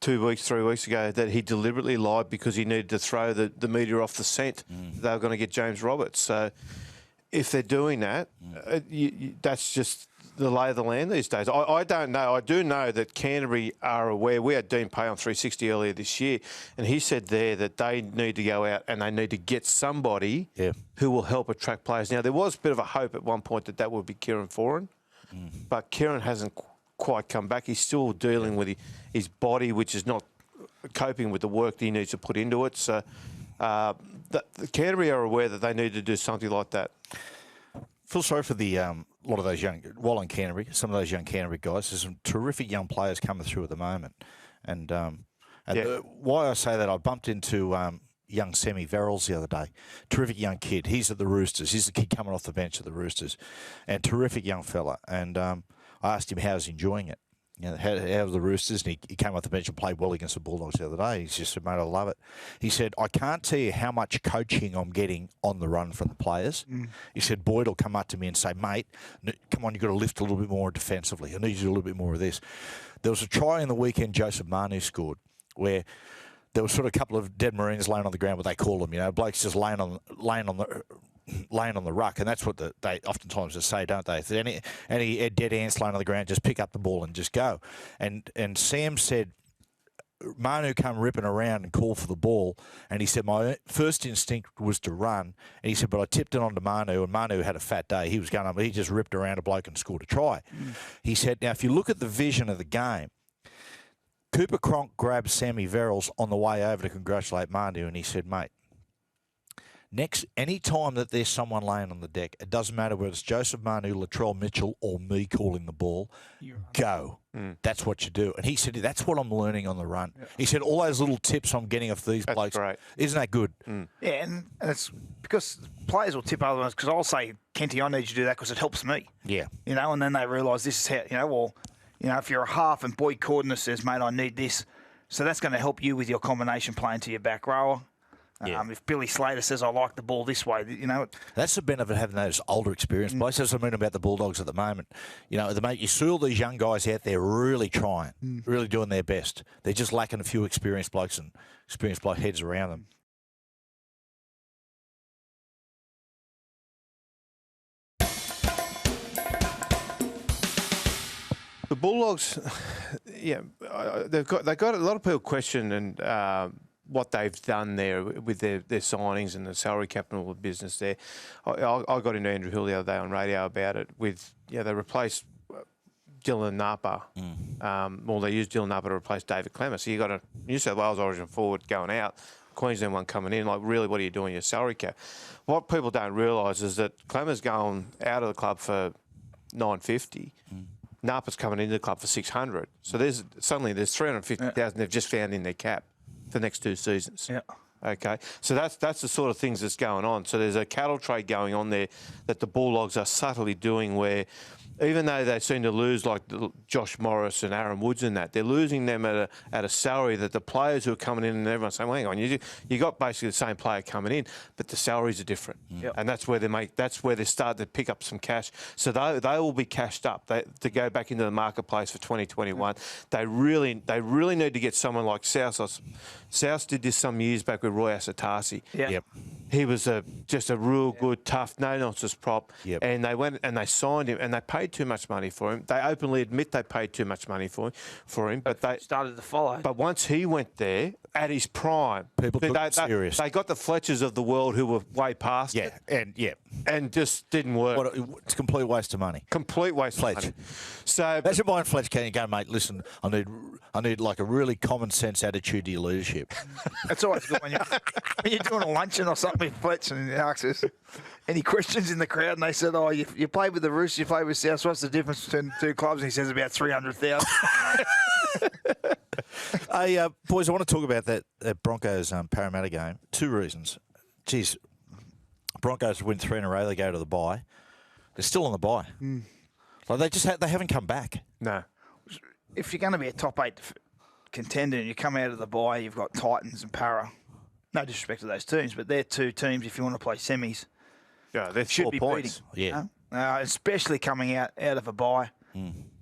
3 weeks ago that he deliberately lied because he needed to throw the media off the scent. They were going to get James Roberts. So if they're doing that, that's just the lay of the land these days. I don't know. I do know that Canterbury are aware. We had Dean Pay on 360 earlier this year, and he said there that they need to go out and they need to get somebody who will help attract players. Now, there was a bit of a hope at one point that would be Kieran Foran, but Kieran hasn't quite come back. He's still dealing with his body, which is not coping with the work that he needs to put into it. So the Canterbury are aware that they need to do something like that.
Feel sorry for the lot of those while in Canterbury, some of those young Canterbury guys. There's some terrific young players coming through at the moment. And why I say that, I bumped into young Semi Verrills the other day. Terrific young kid. He's at the Roosters. He's the kid coming off the bench at the Roosters. And terrific young fella. And I asked him how he's enjoying it. How are the Roosters? And he came off the bench and played well against the Bulldogs the other day. He just said, mate, I love it. He said, I can't tell you how much coaching I'm getting on the run from the players. He said, Boyd will come up to me and say, mate, come on, you've got to lift a little bit more defensively. I need you to do a little bit more of this. There was a try in the weekend Joseph Manu scored. where there was sort of a couple of dead Marines laying on the ground, what they call them, blokes just laying on the ruck, and that's what they oftentimes just say, don't they? If there's any dead ants laying on the ground, just pick up the ball and just go. And Sam said Manu come ripping around and call for the ball, and he said my first instinct was to run, and he said but I tipped it on to Manu, and Manu had a fat day. He was going up, he just ripped around a bloke and scored a try. He said now if you look at the vision of the game, Cooper Cronk grabbed Sammy Verrills on the way over to congratulate Manu, and he said, mate, any time that there's someone laying on the deck, it doesn't matter whether it's Joseph Manu, Latrell Mitchell, or me calling the ball, go. That's what you do. And he said, that's what I'm learning on the run. Yeah. He said, all those little tips I'm getting off these blokes,
great.
Isn't that good?
Yeah, and it's because players will tip other ones, because I'll say, Kenty, I need you to do that because it helps me.
Yeah.
And then they realise this is how, if you're a half and Boyd Cordner says, mate, I need this, so that's going to help you with your combination playing to your back rower.
Yeah.
If Billy Slater says, I like the ball this way,
That's the benefit of having those older experienced players. That's what I mean about the Bulldogs at the moment. You see all these young guys out there really trying, really doing their best. They're just lacking a few experienced blokes and experienced bloke heads around them.
The Bulldogs, they've got a lot of people question what they've done there with their signings and the salary cap and all the business there. I got into Andrew Hill the other day on radio about it. They replaced Dylan Napa. They used Dylan Napa to replace David Clemmer. So you got a New South Wales origin forward going out, Queensland one coming in. Like, really, what are you doing your salary cap? What people don't realise is that Clemmer's going out of the club for $950. Napa's coming into the club for $600. So there's $350,000 they've just found in their cap for the next 2 seasons. Yeah. Okay. So that's the sort of things that's going on. So there's a cattle trade going on there that the Bulldogs are subtly doing, where even though they seem to lose like Josh Morris and Aaron Woods and that, they're losing them at a salary that the players who are coming in and everyone's saying, well, hang on, you got basically the same player coming in, but the salaries are different. Yep. And that's where they start to pick up some cash. So they will be cashed up to go back into the marketplace for 2021. They really need to get someone like South. South did this some years back with Roy Asatasi.
Yep.
He was just a real good, tough, no-nonsense prop.
Yep.
And they went and they signed him, and they paid too much money for him. They openly admit they paid too much money for him. But they
started to follow.
But once he went there, at his prime,
people took it serious.
They got the Fletchers of the world who were way past it. And just didn't work.
It's a complete waste of money.
Complete waste of money. So
imagine buying Fletch. Can you go, mate? Listen, I need like a really common sense attitude to your leadership.
That's always good when you're doing a luncheon or something with Fletch and he asks us any questions in the crowd, and they said, "Oh, you played with the Roosters, you played with South. What's the difference between the 2 clubs?" And he says about 300,000.
Hey, boys, I want to talk about that Broncos Parramatta game. 2 reasons. Geez, Broncos win 3 in a row. They go to the bye. They're still on the bye. Like they haven't come back.
No.
If you're going to be a top 8 contender and you come out of the bye, you've got Titans and Para. No disrespect to those teams, but they're 2 teams if you want to play semis.
Yeah, they're
should
4
be
points.
Beating, especially coming out of a bye.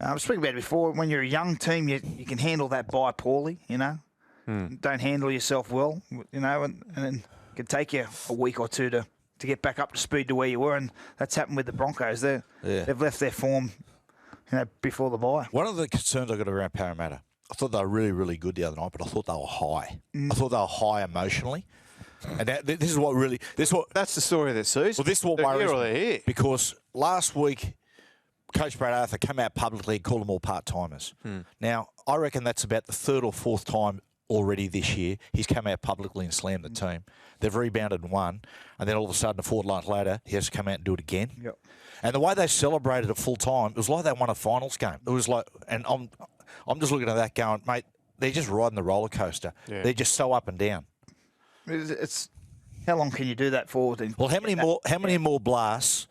I've spoken about it before. When you're a young team, you can handle that bye poorly. Don't handle yourself well. And then it can take you a week or 2 to get back up to speed to where you were, and that's happened with the Broncos. They've left their form, before the bye.
One of the concerns I got around Parramatta, I thought they were really, really good the other night, but I thought they were high. I thought they were high emotionally. And
that's the story of their season.
Well, this is what worries me. Because last week, Coach Brad Arthur came out publicly and called them all part-timers. Now, I reckon that's about the 3rd or 4th time already this year he's come out publicly and slammed the team. They've rebounded and won, and then all of a sudden, a fortnight later, he has to come out and do it again.
Yep.
And the way they celebrated it full time, it was like they won a finals game. It was like, and I'm just looking at that going, mate, they're just riding the roller coaster. Yeah. They're just so up and down.
It's how long can you do that for?
Well, how many more blasts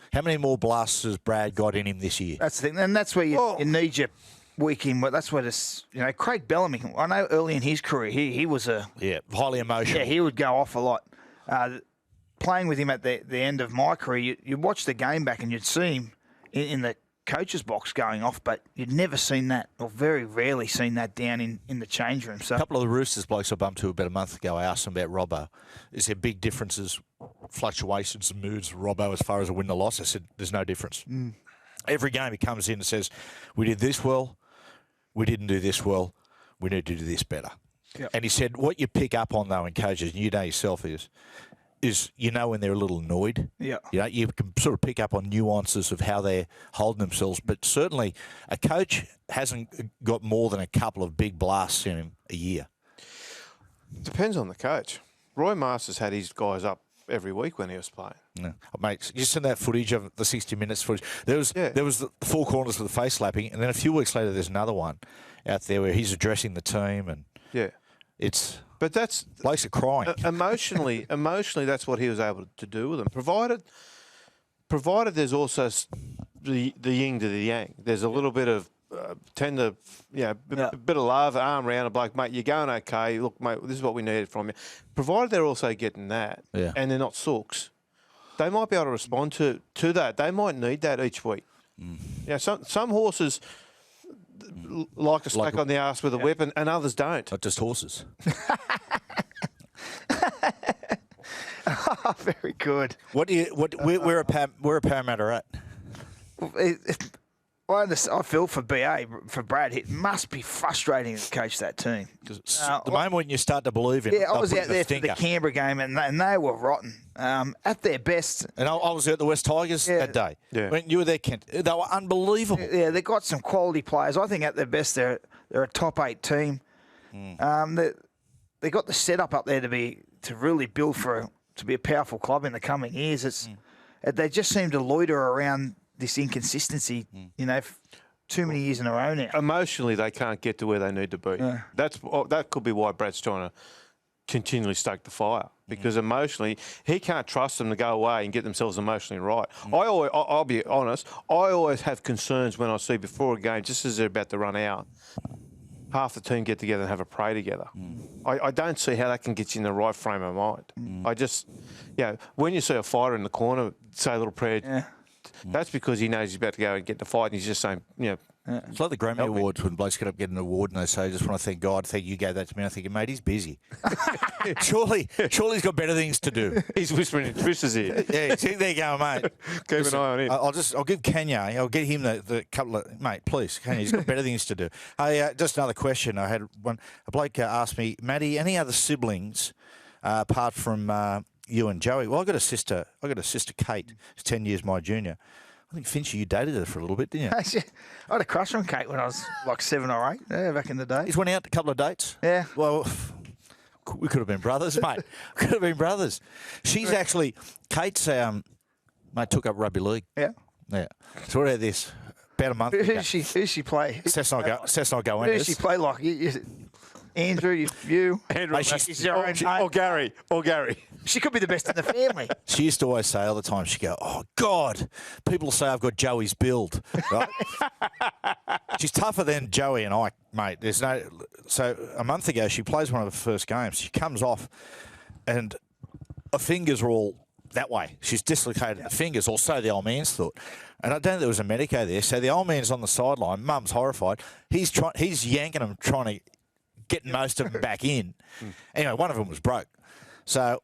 has Brad got in him this year?
That's the thing, and that's where you need your week in. But that's where this, Craig Bellamy. I know early in his career, he was
highly emotional.
Yeah, he would go off a lot. Playing with him at the end of my career, you watch the game back and you'd see him in the coach's box going off, but you'd never seen that, or very rarely seen that down in the change room. So
A couple of the Roosters blokes I bumped to about a month ago, I asked them about Robbo. Is there big differences, fluctuations and moods for Robbo as far as a win or loss? I said, there's no difference. Every game he comes in and says, we did this well, we didn't do this well, we need to do this better.
Yep.
And he said, what you pick up on, though, in coaches, and you know yourself, is when they're a little annoyed.
Yeah.
You can sort of pick up on nuances of how they're holding themselves. But certainly a coach hasn't got more than a couple of big blasts in him a year.
Depends on the coach. Roy Masters had his guys up every week when he was playing.
Yeah. Mate, you seen that footage of the 60 Minutes footage? There was the four corners with the face slapping, and then a few weeks later there's another one out there where he's addressing the team, and it's...
But that's
blokes are crying.
Emotionally, that's what he was able to do with them. Provided there's also the yin to the yang. There's a little bit of bit of love, arm around a bloke, mate. You're going okay. Look, mate, this is what we needed from you. Provided they're also getting that, and they're not sooks, they might be able to respond to that. They might need that each week. Some horses like to smack on the arse with a whip, and others don't.
Not just horses.
Oh, very good.
Where a Parramatta at?
I feel for BA, for Brad. It must be frustrating to coach that team.
The moment when you start to believe in it.
I was out there for the Canberra game, and they were rotten. At their best.
And I was at the West Tigers that day.
Yeah.
When you were there, Kent. They were unbelievable.
Yeah, they've got some quality players. I think at their best, they're a top 8 team. They got the setup up there to really build to be a powerful club in the coming years. They just seem to loiter around this inconsistency, too many years in a row now.
Emotionally, they can't get to where they need to be.
Yeah.
That could be why Brad's trying to continually stoke the fire, because emotionally he can't trust them to go away and get themselves emotionally right. I'll be honest, I always have concerns when I see before a game, just as they're about to run out, half the team get together and have a pray together. I don't see how that can get you in the right frame of mind. I just, when you see a fighter in the corner say a little prayer, that's because he knows he's about to go and get the fight, and he's just saying,
It's like the Grammy Awards when blokes get up getting an award and they say, I just want to thank God, thank you gave that to me. I think, mate, he's busy. surely he's got better things to do.
He's whispering in Trish's ear.
Yeah, there you go, mate.
Keep an eye on him.
I'll give Kanye, I'll get him the couple of, mate, please, Kanye, he's got better things to do. Hey, just another question. I had a bloke asked me, Matty, any other siblings apart from you and Joey? Well, I got a sister, Kate, who's 10 years my junior. I think, Finch, you dated her for a little bit, didn't you?
I had a crush on Kate when I was like 7 or 8, back in the day.
He's went out a couple of dates?
Yeah.
Well, we could have been brothers, mate. Could have been brothers. She's actually, Kate's, mate, took up rugby league.
Yeah.
Yeah. So what about this? About a month ago.
Who's she play?
Seth's not going.
Who does she play like? Andrew, you.
Andrew,
Or
Gary.
She could be the best in the family.
She used to always say all the time, she'd go, oh, God, people say I've got Joey's build. Right? She's tougher than Joey and I, mate. So a month ago, she plays one of her first games. She comes off and her fingers are all that way. She's dislocated the fingers, or so the old man's thought. And I don't think there was a medico there. So the old man's on the sideline. Mum's horrified. He's yanking them, trying to get most of them back in. Anyway, one of them was broke. So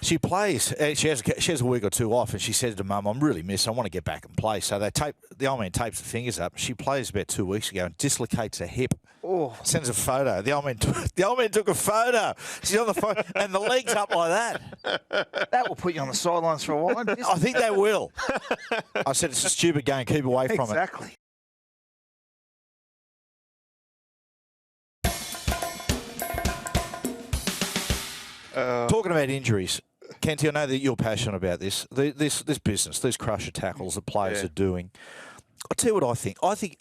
she plays. She has a week or two off, and she said to Mum, "I'm really missed. I want to get back and play." So the old man tapes the fingers up. She plays about 2 weeks ago and dislocates her hip.
Oh.
Sends a photo. The old man took a photo. She's on the phone, and the leg's up like that.
That will put you on the sidelines for a while.
I think they will. I said it's a stupid game. Keep away from it.
Exactly.
Talking about injuries, Kenty, I know that you're passionate about this. This business, these crusher tackles that players are doing. I'll tell you what I think. I think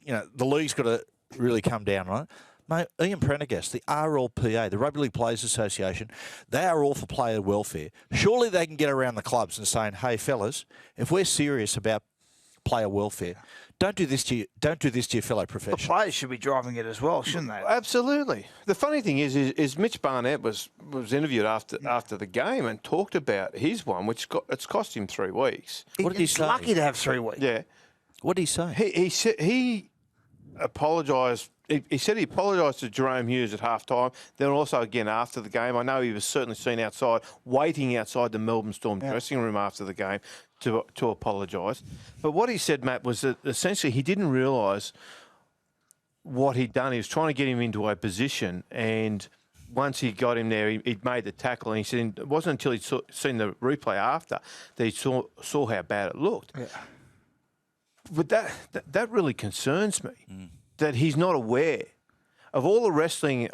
the league's got to really come down on it. Mate, Ian Prendergast, the RLPA, the Rugby League Players Association, they are all for player welfare. Surely they can get around the clubs and saying, hey, fellas, if we're serious about player welfare. Don't do this to your fellow
The
professionals.
players should be driving it as well, shouldn't they?
Absolutely. The funny thing is Mitch Barnett was interviewed after the game and talked about his one, which it's cost him 3 weeks.
What did he
He's
say?
lucky to have 3 weeks.
Yeah.
What did he say?
He said he apologised. He said he apologised to Jerome Hughes at halftime. Then also again after the game. I know he was certainly seen waiting outside the Melbourne Storm dressing room after the game to apologise. But what he said, Matt, was that essentially he didn't realise what he'd done. He was trying to get him into a position, and once he got him there, he'd made the tackle, and he said it wasn't until he'd seen the replay after that he saw how bad it looked. Yeah. But that really concerns me, that he's not aware of all the wrestling.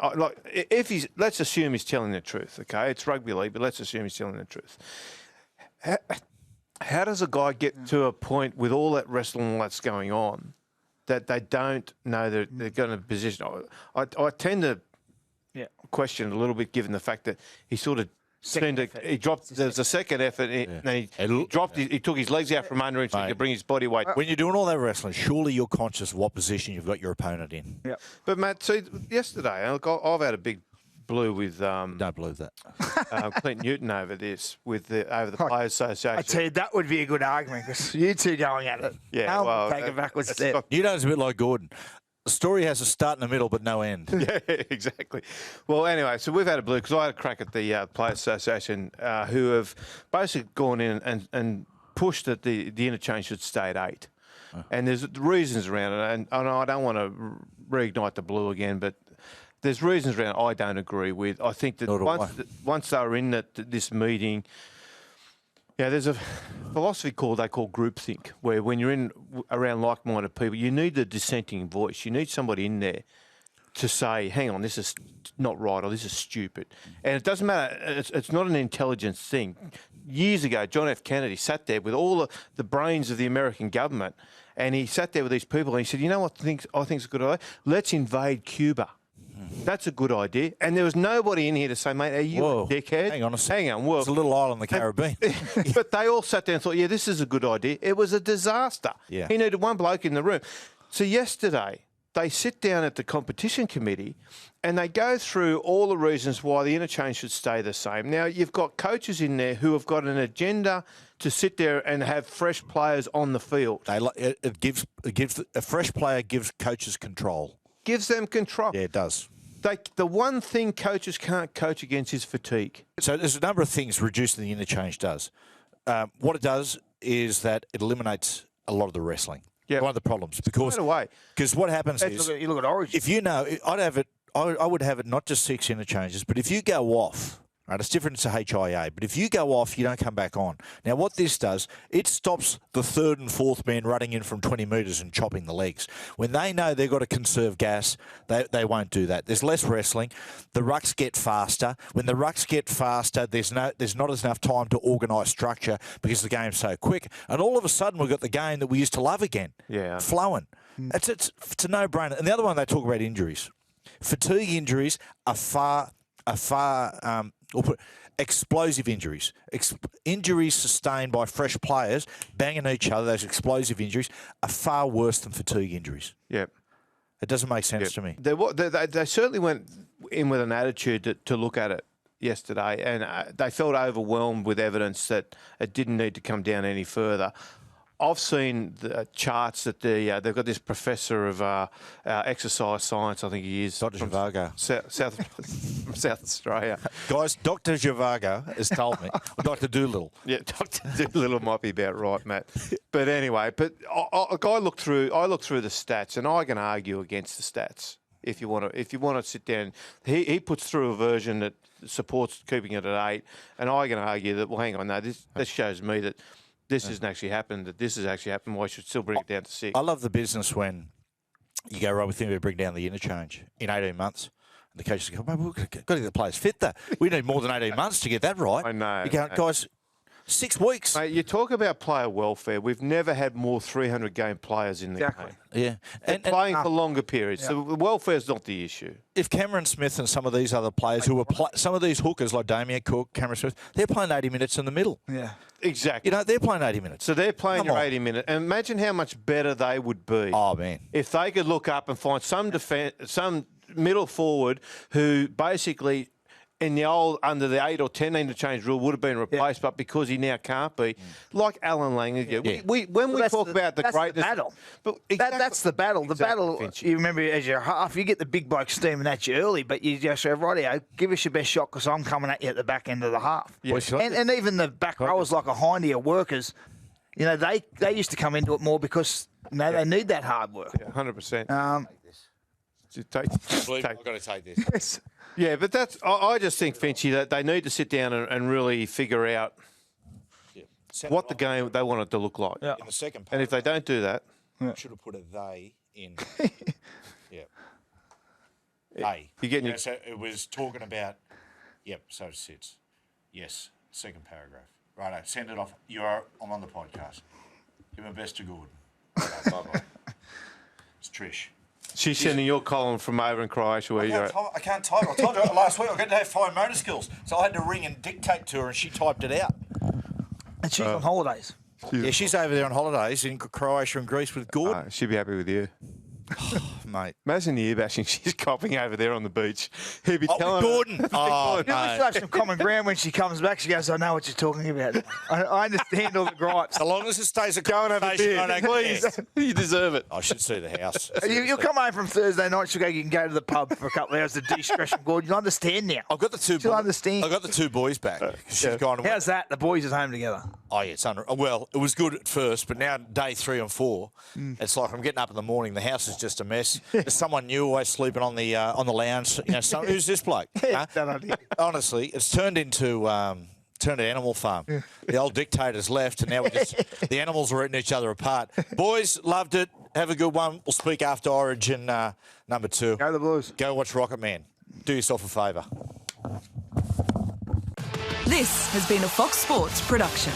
Let's assume he's telling the truth, okay? It's rugby league, but let's assume he's telling the truth. How does a guy get to a point with all that wrestling that's going on that they don't know that they're going to position? I tend to question a little bit, given the fact that he sort of he dropped. There's a second effort, and he dropped. He took his legs out from under him so he could bring his body weight.
When you're doing all that wrestling, surely you're conscious of what position you've got your opponent in.
Yeah.
But Matt, see, yesterday, I've had a big blue with
Don't believe that.
Clint Newton over this over the Players Association.
I tell you, that would be a good argument because you two going at it.
Yeah, well,
take a backwards step.
Newton's a bit like Gordon. The story has a start and a middle, but no end.
Yeah, exactly. Well, anyway, so we've had a blue because I had a crack at the Players Association who have basically gone in and pushed that the interchange should stay at 8. And there's reasons around it, and I don't want to reignite the blue again, but there's reasons around it I don't agree with. I think that once they were in this meeting, there's a philosophy they call groupthink, where when you're around like-minded people, you need the dissenting voice. You need somebody in there to say, hang on, this is not right, or this is stupid. And it doesn't matter. It's not an intelligence thing. Years ago, John F. Kennedy sat there with all the brains of the American government, and he sat there with these people, and he said, you know what I think's a good idea? Let's invade Cuba. That's a good idea. And there was nobody in here to say, mate, are you a dickhead?
Hang on a second.
Hang on. Well,
it's a little island in the Caribbean.
But they all sat there and thought, yeah, this is a good idea. It was a disaster.
Yeah.
He needed one bloke in the room. So yesterday, they sit down at the competition committee and they go through all the reasons why the interchange should stay the same. Now, you've got coaches in there who have got an agenda to sit there and have fresh players on the field.
A fresh player gives coaches control.
Gives them control.
Yeah, it does.
The one thing coaches can't coach against is fatigue.
So there's a number of things reducing the interchange does. What it does is that it eliminates a lot of the wrestling.
Yeah.
One of the problems. Because what happens is,
You look at Origin.
if you know, I would have it not just 6 interchanges, but if you go off, right, it's different to HIA, but if you go off, you don't come back on. Now, what this does, it stops the third and fourth man running in from 20 metres and chopping the legs. When they know they've got to conserve gas, they won't do that. There's less wrestling. The rucks get faster. When the rucks get faster, there's not enough time to organise structure because the game's so quick. And all of a sudden, we've got the game that we used to love again, flowing. It's a no-brainer. And the other one, they talk about injuries. Fatigue injuries are explosive injuries. Injuries sustained by fresh players banging each other, those explosive injuries, are far worse than fatigue injuries.
Yep.
It doesn't make sense to me.
They certainly went in with an attitude to look at it yesterday, and they felt overwhelmed with evidence that it didn't need to come down any further. I've seen the charts that they've got this professor of exercise science, I think he is.
Dr. Zhivago.
From South Australia.
Guys, Dr. Zhivago has told me. Or Dr. Doolittle.
Yeah, Dr. Doolittle might be about right, Matt. But anyway, I look through the stats, and I can argue against the stats if you want to sit down. He puts through a version that supports keeping it at 8, and I can argue that, well, hang on, no, this shows me that this hasn't actually happened, that this has actually happened, why I should still bring it down to 6.
I love the business when you go, right, we think we bring down the interchange in 18 months. And the coaches go, mate, we've got to get the players fit that. We need more than 18 months to get that right.
I know.
You go, guys, 6 weeks.
Mate, you talk about player welfare. We've never had more 300-game players in the game.
Yeah.
And playing for longer periods. So welfare's not the issue.
If Cameron Smith and some of these other players who were some of these hookers like Damien Cook, Cameron Smith, they're playing 80 minutes in the middle.
Yeah.
Exactly.
You know, they're playing 80 minutes.
So they're playing
Come
your
on.
80 minutes. And imagine how much better they would be.
Oh, man.
If they could look up and find some middle forward who basically in the old under the 8 or 10 interchange rule would have been replaced, but because he now can't be, like Alan Lang. When we talk about the greatness,
battle.
But
That's the battle. The battle.
Finch.
You remember as your half, you get the big bloke steaming at you early, but you just say, "Rightio, give us your best shot because I'm coming at you at the back end of the half."
Yeah.
And even the back rowers like a Hindy or workers, you know, they used to come into it more because they need that hard work.
100%.
I've got to take this.
Yeah, but I just think, Finchy, that they need to sit down and really figure out what the game they want it to look like.
Yeah.
In the second part,
And if they don't do that,
should have put a they in. Yeah. They.
You're getting
So it was talking about, so it sits. Yes, second paragraph. Righto, send it off. I'm on the podcast. Give my best to Gordon. Bye-bye. It's Trish.
she's sending your column from over in Croatia where you're at.
I can't type. I told you last week I got to have fine motor skills, so I had to ring and dictate to her, and she typed it out.
And she's on holidays.
Yeah, she's over there on holidays in Croatia and Greece with Gordon.
She'd be happy with you.
Mate.
Imagine the ear bashing she's copping over there on the beach. He'd be telling
Gordon.
her.
Oh,
You know, we should have some common ground when she comes back. She goes, "I know what you're talking about. I understand all the gripes."
So long as it stays a
Go and have a
conversation,
beer,
I don't
please.
care.
You deserve it.
I should see the house.
You'll come home from Thursday night. She'll go. You can go to the pub for a couple of hours to de-stress from Gordon. You'll understand now.
I've got the two.
She'll understand.
I've got the two boys back. She's gone.
How's that? The boys is home together.
Oh yeah, it's unreal. Well, it was good at first, but now day 3 and 4, it's like I'm getting up in the morning. The house is just a mess. There's someone new always sleeping on the lounge. You know, who's this bloke? Huh?
Don't idea.
Honestly, it's turned into Animal Farm. The old dictator's left, and now the animals are eating each other apart. Boys, loved it. Have a good one. We'll speak after Origin number 2.
Go the Blues.
Go watch Rocket Man. Do yourself a favour.
This has been a Fox Sports production.